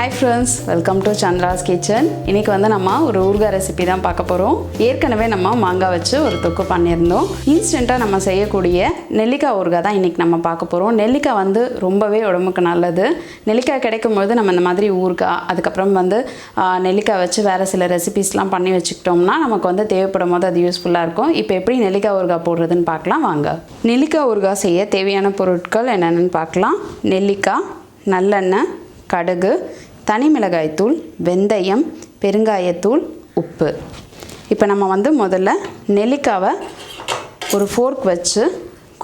Hi friends, welcome to Chandra's Kitchen. இன்னைக்கு வந்து நம்ம ஒரு ஊறுகாய் ரெசிபி தான் பார்க்க போறோம். ஏற்கனவே நம்ம மாங்காய் வச்சு ஒரு தொக்கு பண்ணியிருந்தோம். இன்ஸ்டன்ட்டா நம்ம செய்யக்கூடிய நெல்லிக்காய் ஊறுகாய் தான் இன்னைக்கு நம்ம பார்க்க போறோம். நெல்லிக்காய் வந்து ரொம்பவே உடம்புக்கு நல்லது. நெல்லிக்காய் கிடைக்கும்போது நம்ம இந்த மாதிரி ஊறுகாய் அதுக்கப்புறம் வந்து நெல்லிக்காய் வச்சு வேற சில ரெசிபீஸ்லாம் பண்ணி வச்சுக்கிட்டோம்னா நமக்கு வந்து தேவைப்படும் போது அது யூஸ்ஃபுல்லாக இருக்கும். இப்போ எப்படி நெல்லிக்காய் ஊறுகாய் போடுறதுன்னு பார்க்கலாம் வாங்க. நெல்லிக்காய் ஊறுகாய் செய்ய தேவையான பொருட்கள் என்னென்னு பார்க்கலாம். நெல்லிக்காய், நல்லெண்ணெய், கடுகு, தனி மிளகாய்த்தூள், வெந்தயம், பெருங்காயத்தூள், உப்பு. இப்போ நம்ம வந்து முதல்ல நெல்லிக்காவை ஒரு ஃபோர்க் வச்சு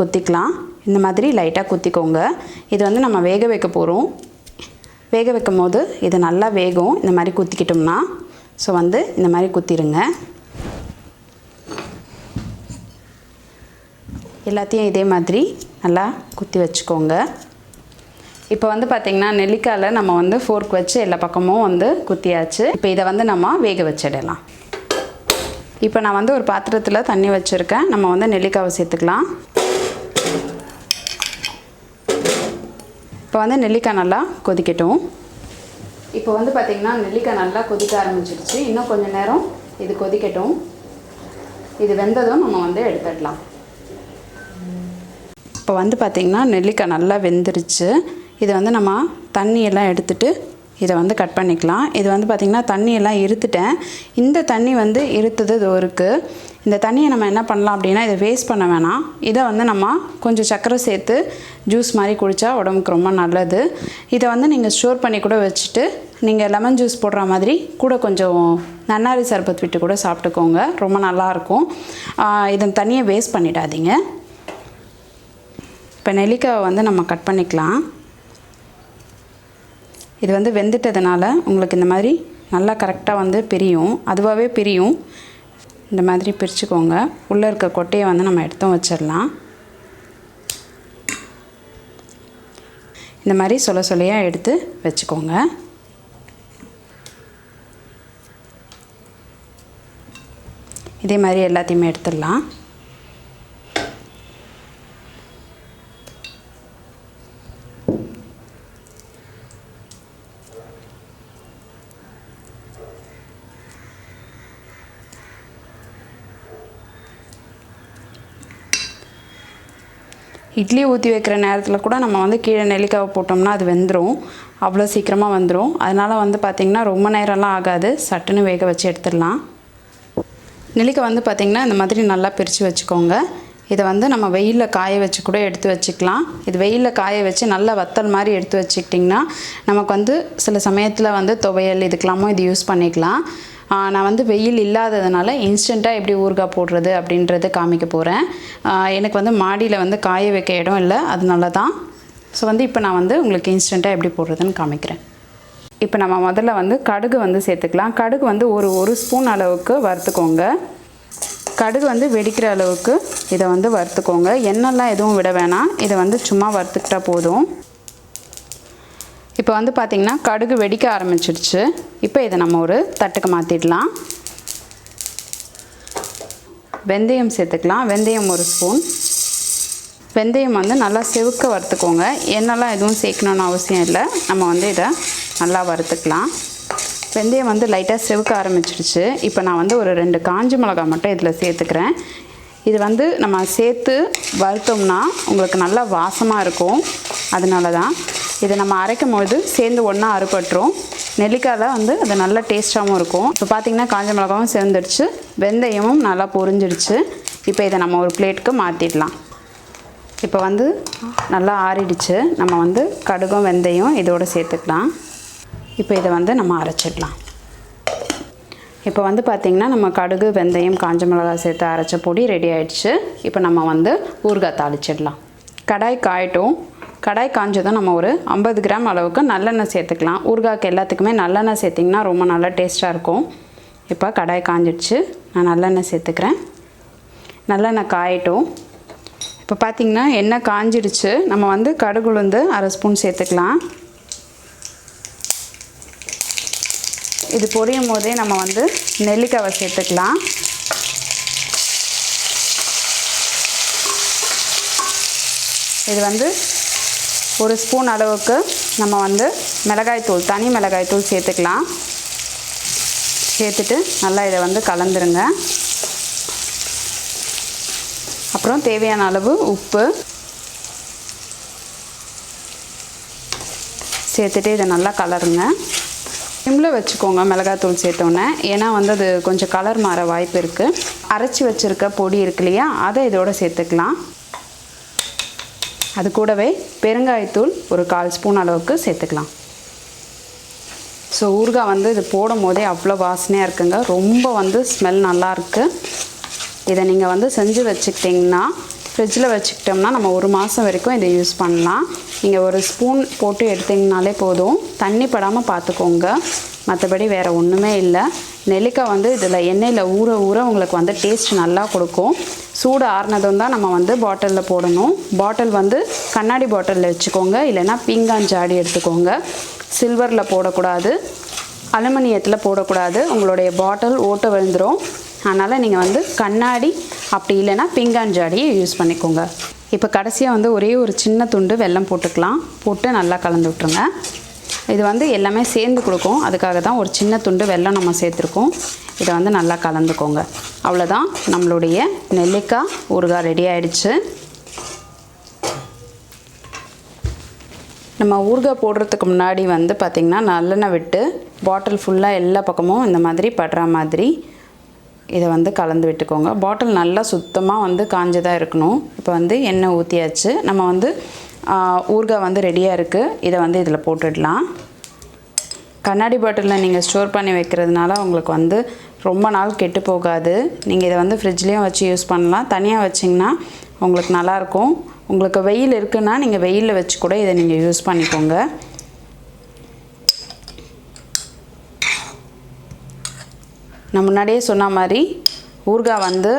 குத்திக்கலாம். இந்த மாதிரி லைட்டாக குத்திக்கோங்க. இது வந்து நம்ம வேக வைக்க போகிறோம். வேக வைக்கும் போது இது நல்லா வேகும். இந்த மாதிரி குத்திக்கிட்டோம்னா ஸோ வந்து இந்த மாதிரி குத்திடுங்க. எல்லாத்தையும் இதே மாதிரி நல்லா குத்தி வச்சுக்கோங்க. இப்போ வந்து பார்த்திங்கன்னா நெல்லிக்காயில் நம்ம வந்து ஃபோர்க் வச்சு எல்லா பக்கமும் வந்து குத்தியாச்சு. இப்போ இதை வந்து நம்ம வேக வச்சிடலாம். இப்போ நான் வந்து ஒரு பாத்திரத்தில் தண்ணி வச்சுருக்கேன். நம்ம வந்து நெல்லிக்காவை சேர்த்துக்கலாம். இப்போ வந்து நெல்லிக்காய் நல்லா கொதிக்கட்டும். இப்போ வந்து பார்த்திங்கன்னா நெல்லிக்காய் நல்லா கொதிக்க ஆரம்பிச்சிருச்சு. இன்னும் கொஞ்சம் நேரம் இது கொதிக்கட்டும். இது வெந்ததும் நம்ம வந்து எடுத்துடலாம். இப்போ வந்து பார்த்திங்கன்னா நெல்லிக்காய் நல்லா வெந்துருச்சு. இதை வந்து நம்ம தண்ணியெல்லாம் எடுத்துகிட்டு இதை வந்து கட் பண்ணிக்கலாம். இது வந்து பார்த்திங்கன்னா தண்ணியெல்லாம் இருத்துட்டேன். இந்த தண்ணி வந்து இருத்தது இது இருக்குது. இந்த தண்ணியை நம்ம என்ன பண்ணலாம் அப்படின்னா இதை வேஸ்ட் பண்ண வேணாம். இதை வந்து நம்ம கொஞ்சம் சர்க்கரை சேர்த்து ஜூஸ் மாதிரி குடித்தா உடம்புக்கு ரொம்ப நல்லது. இதை வந்து நீங்கள் ஸ்டோர் பண்ணி கூட வச்சுட்டு நீங்கள் லெமன் ஜூஸ் போடுற மாதிரி கூட கொஞ்சம் நன்னாரி சர்பத் விட்டு கூட சாப்பிட்டுக்கோங்க. ரொம்ப நல்லாயிருக்கும். இதை தண்ணியை வேஸ்ட் பண்ணிடாதீங்க. இப்போ நெல்லிக்காவை வந்து நம்ம கட் பண்ணிக்கலாம். இது வந்து வெந்துட்டதுனால உங்களுக்கு இந்த மாதிரி நல்லா கரெக்டாக வந்து பிரியும். அதுவாகவே பிரியும். இந்த மாதிரி பிரிச்சுக்கோங்க. உள்ளே இருக்க கொட்டையை வந்து நம்ம எடுத்தும் வச்சிடலாம். இந்த மாதிரி சொல்லையாக எடுத்து வச்சுக்கோங்க. இதே மாதிரி எல்லாத்தையுமே எடுத்துடலாம். இட்லி ஊற்றி வைக்கிற நேரத்தில் கூட நம்ம வந்து கீழே நெல்லிக்காவை போட்டோம்னா அது வெந்துடும். அவ்வளோ சீக்கிரமாக வந்துடும். அதனால் வந்து பார்த்திங்கன்னா ரொம்ப நேரம்லாம் ஆகாது. சட்டுன்னு வேக வச்சு எடுத்துடலாம். நெல்லிக்காய் வந்து பார்த்திங்கன்னா இந்த மாதிரி நல்லா பிரித்து வச்சுக்கோங்க. இதை வந்து நம்ம வெயிலில் காய வச்சு கூட எடுத்து வச்சுக்கலாம். இது வெயிலில் காய வச்சு நல்லா வத்தல் மாதிரி எடுத்து வச்சுக்கிட்டிங்கன்னா நமக்கு வந்து சில சமயத்தில் வந்து துவையல் இதுக்கெல்லாமும் இது யூஸ் பண்ணிக்கலாம். நான் வந்து வெயில் இல்லாததுனால இன்ஸ்டண்ட்டாக எப்படி ஊறுகாய் போடுறது அப்படின்றத காமிக்க போகிறேன். எனக்கு வந்து மாடியில் வந்து காய வைக்க இடம் இல்லை, அதனால தான். ஸோ வந்து இப்போ நான் வந்து உங்களுக்கு இன்ஸ்டண்ட்டாக எப்படி போடுறதுன்னு காமிக்கிறேன். இப்போ நம்ம முதல்ல வந்து கடுகு வந்து சேர்த்துக்கலாம். கடுகு வந்து ஒரு ஸ்பூன் அளவுக்கு வறுத்துக்கோங்க. கடுகு வந்து வெடிக்கிற அளவுக்கு இதை வந்து வறுத்துக்கோங்க. எண்ணெய்லாம் எதுவும் விட வேணாம். இதை வந்து சும்மா வறுத்துக்கிட்டால் போதும். இப்போ வந்து பார்த்திங்கன்னா கடுகு வெடிக்க ஆரம்பிச்சிடுச்சு. இப்போ இதை நம்ம ஒரு தட்டுக்கு மாற்றிடலாம். வெந்தயம் சேர்த்துக்கலாம். வெந்தயம் ஒரு ஸ்பூன். வெந்தயம் வந்து நல்லா செவுக்க வறுத்துக்கோங்க. எண்ணெய்லாம் எதுவும் சேர்க்கணுன்னு அவசியம் இல்லை. நம்ம வந்து இதை நல்லா வறுத்துக்கலாம். வெந்தயம் வந்து லைட்டாக செவுக்க ஆரம்பிச்சிடுச்சு. இப்போ நான் வந்து ஒரு 2 காஞ்ச மிளகாய் மட்டும் இதில் சேர்த்துக்கிறேன். இது வந்து நம்ம சேர்த்து வறுத்தோம்னா உங்களுக்கு நல்லா வாசமாக இருக்கும். அதனால தான் இதை நம்ம அரைக்கும் பொழுது சேர்ந்து ஒன்றா அறுபட்டுரும். நெல்லிக்காயில் வந்து அது நல்ல டேஸ்ட்டாகவும் இருக்கும். இப்போ பார்த்திங்கன்னா காஞ்ச மிளகாவும் சேர்ந்துடுச்சு. வெந்தயமும் நல்லா பொரிஞ்சிடுச்சு. இப்போ இதை நம்ம ஒரு பிளேட்டுக்கு மாற்றிடலாம். இப்போ வந்து நல்லா ஆறிடுச்சு. நம்ம வந்து கடுகும் வெந்தயம் இதோடு சேர்த்துக்கலாம். இப்போ இதை வந்து நம்ம அரைச்சிடலாம். இப்போ வந்து பார்த்திங்கன்னா நம்ம கடுகு வெந்தயம் காஞ்ச மிளகாய் சேர்த்து அரைச்ச பொடி ரெடி ஆகிடுச்சு. இப்போ நம்ம வந்து ஊறுகாய் தாளிச்சிடலாம். கடாய் காயட்டும். கடாய் காஞ்சதும் நம்ம ஒரு 50 கிராம் அளவுக்கு நல்லெண்ணெய் சேர்த்துக்கலாம். ஊறுகாய்க்கு எல்லாத்துக்குமே நல்லெண்ணெய் சேர்த்திங்கன்னா ரொம்ப நல்லா டேஸ்ட்டாக இருக்கும். இப்போ கடாய் காஞ்சிடுச்சு. நான் நல்லெண்ணெய் சேர்த்துக்கிறேன். நல்லெண்ணெய் காயட்டும். இப்போ பார்த்திங்கன்னா எண்ணெய் காஞ்சிடுச்சு. நம்ம வந்து கடுகு உளுந்து 1/2 ஸ்பூன் சேர்த்துக்கலாம். இது பொரியும் போதே நம்ம வந்து நெல்லிக்காவை சேர்த்துக்கலாம். இது வந்து 1 ஸ்பூன் அளவுக்கு நம்ம வந்து மிளகாய் தூள், தனி மிளகாய் தூள் சேர்த்துக்கலாம். சேர்த்துட்டு நல்லா இதை வந்து கலந்துருங்க. அப்புறம் தேவையான அளவு உப்பு சேர்த்துட்டு இதை நல்லா கலருங்க. சிம்மில் வச்சுக்கோங்க மிளகாய் தூள் சேர்த்தோன்னே, ஏன்னா வந்து அது கொஞ்சம் கலர் மாற வாய்ப்பு இருக்குது. அரைச்சி வச்சுருக்க பொடி இருக்கு இல்லையா, அதை இதோட சேர்த்துக்கலாம். அது கூடவே பெருங்காயத்தூள் ஒரு 1/4 ஸ்பூன் அளவுக்கு சேர்த்துக்கலாம். ஸோ ஊறுகாய் வந்து இது போடும் போதே அவ்வளோ வாசனையாக இருக்குங்க. ரொம்ப வந்து ஸ்மெல் நல்லாயிருக்கு. இதை நீங்கள் வந்து செஞ்சு வச்சுக்கிட்டிங்கன்னா ஃப்ரிட்ஜில் வச்சுக்கிட்டோம்னா நம்ம 1 மாதம் வரைக்கும் இதை யூஸ் பண்ணலாம். நீங்கள் 1 ஸ்பூன் போட்டு எடுத்திங்கனாலே போதும். தண்ணி படாமல் பார்த்துக்கோங்க, மற்றபடி வேறு ஒன்றுமே இல்லை. நெல்லிக்காய் வந்து இதில் எண்ணெயில் ஊற ஊற உங்களுக்கு வந்து டேஸ்ட் நல்லா கொடுக்கும். சூடு ஆறுனதும் தான் நம்ம வந்து பாட்டிலில் போடணும். பாட்டில் வந்து கண்ணாடி பாட்டிலில் வச்சுக்கோங்க, இல்லைன்னா பீங்கான் ஜாடி எடுத்துக்கோங்க. சில்வரில் போடக்கூடாது, அலுமினியத்தில் போடக்கூடாது. உங்களுடைய பாட்டில் ஓட்டை விழுந்துடும். அதனால் நீங்கள் வந்து கண்ணாடி அப்படி இல்லைன்னா பீங்கான் ஜாடியை யூஸ் பண்ணிக்கோங்க. இப்போ கடைசியாக வந்து ஒரே ஒரு சின்ன துண்டு வெல்லம் போட்டுக்கலாம். போட்டு நல்லா கலந்து விட்டுருங்க. இது வந்து எல்லாமே சேர்ந்து கொடுக்கும், அதுக்காக தான் ஒரு சின்ன துண்டு வெல்லம் நம்ம சேர்த்துருக்கோம். இதை வந்து நல்லா கலந்துக்கோங்க. அவ்வளோதான், நம்மளுடைய நெல்லிக்காய் ஊறுகாய் ரெடி ஆகிடுச்சு. நம்ம ஊறுகாய் போடுறதுக்கு முன்னாடி வந்து பார்த்திங்கன்னா நல்லெண்ணெய் விட்டு பாட்டில் ஃபுல்லாக எல்லா பக்கமும் இந்த மாதிரி படுற மாதிரி இதை வந்து கலந்து விட்டுக்கோங்க. பாட்டில் நல்லா சுத்தமாக வந்து காஞ்சதாக இருக்கணும். இப்போ வந்து எண்ணெய் ஊற்றியாச்சு. நம்ம வந்து ஊறுகாய் வந்து ரெடியாக இருக்குது. இதை வந்து இதில் போட்டுடலாம். கண்ணாடி பாட்டிலில் நீங்கள் ஸ்டோர் பண்ணி வைக்கிறதுனால உங்களுக்கு வந்து ரொம்ப நாள் கெட்டு போகாது. நீங்கள் இதை வந்து ஃப்ரிட்ஜ்லேயும் வச்சு யூஸ் பண்ணலாம். தனியாக வச்சிங்கன்னா உங்களுக்கு நல்லாயிருக்கும். உங்களுக்கு வெயில் இருக்குன்னா நீங்கள் வெயிலில் வச்சு கூட இதை நீங்கள் யூஸ் பண்ணிக்கோங்க. நான் முன்னாடியே சொன்ன மாதிரி ஊறுகாய் வந்து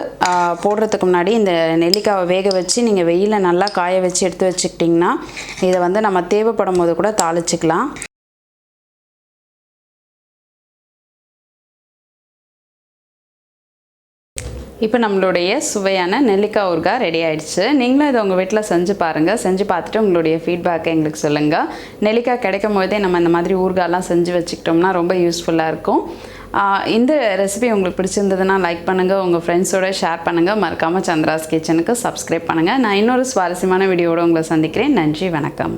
போடுறதுக்கு முன்னாடி இந்த நெல்லிக்காவை வேக வச்சு நீங்கள் வெயிலில் நல்லா காய வச்சு எடுத்து வச்சுக்கிட்டிங்கன்னா இதை வந்து நம்ம தேவைப்படும் போது கூட தாளிச்சிக்கலாம். இப்போ நம்மளுடைய சுவையான நெல்லிக்காய் ஊறுகாய் ரெடி ஆகிடுச்சு. நீங்களும் இதை உங்கள் வீட்டில் செஞ்சு பாருங்கள். செஞ்சு பார்த்துட்டு உங்களுடைய ஃபீட்பேக்கை எங்களுக்கு சொல்லுங்கள். நெல்லிக்காய் கிடைக்கும் போதே நம்ம இந்த மாதிரி ஊறுகாயெலாம் செஞ்சு வச்சுக்கிட்டோம்னா ரொம்ப யூஸ்ஃபுல்லாக இருக்கும். இந்த ரெசிபி உங்களுக்கு பிடிச்சிருந்ததுன்னா லைக் பண்ணுங்கள், உங்கள் ஃப்ரெண்ட்ஸோட ஷேர் பண்ணுங்கள். மறக்காமல் சந்திராஸ் கிச்சனுக்கு சப்ஸ்கிரைப் பண்ணுங்கள். நான் இன்னொரு சுவாரஸ்யமான வீடியோவோடு உங்களை சந்திக்கிறேன். நன்றி, வணக்கம்.